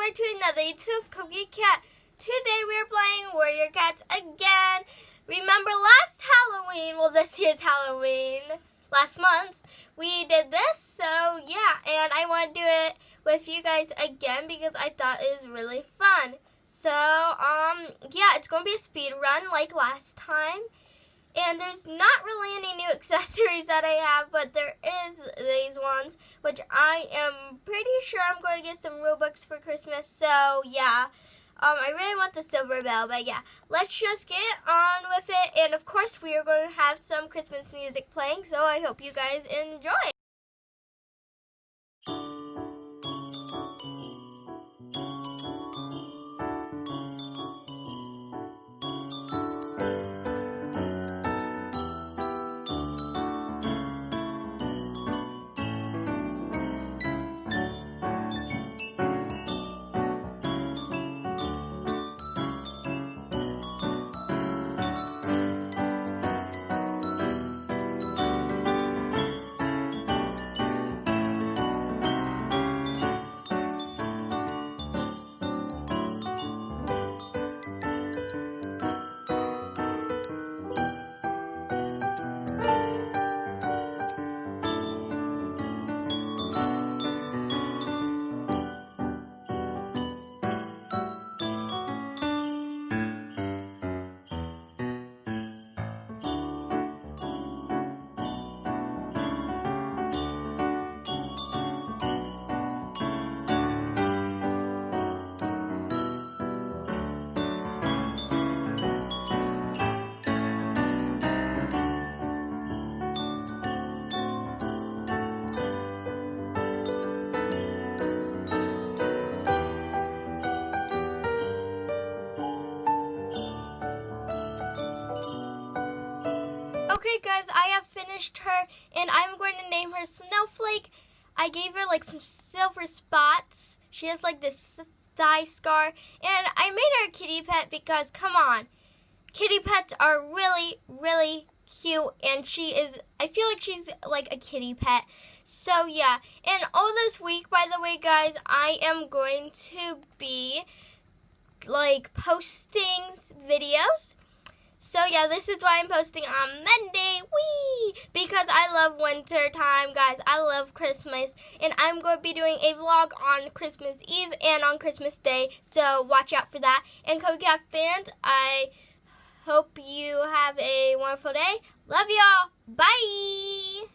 back to another YouTube of Cookie Cat. Today we are playing Warrior Cats again. Remember last Halloween, well this year's Halloween, last month, we did this. So yeah, and I want to do it with you guys again because I thought it was really fun. So yeah, it's going to be a speed run like last time. And there's not really any new accessories that I have, but there is these ones, which I am pretty sure I'm going to get some Robux for Christmas. So, yeah, I really want the silver bell, but yeah, let's just get on with it. And, of course, we are going to have some Christmas music playing, so I hope you guys enjoy. Okay guys, I have finished her, and I'm going to name her Snowflake. I gave her like some silver spots. She has like this thigh scar, and I made her a kitty pet because, come on, kitty pets are really, really cute, and I feel like she's like a kitty pet. So yeah, and all this week, by the way guys, I am going to be like posting videos. So yeah, this is why I'm posting on Monday, because I love winter time, guys. I love Christmas, and I'm going to be doing a vlog on Christmas Eve and on Christmas Day, so watch out for that. And Cookie Cat fans, I hope you have a wonderful day. Love y'all. Bye.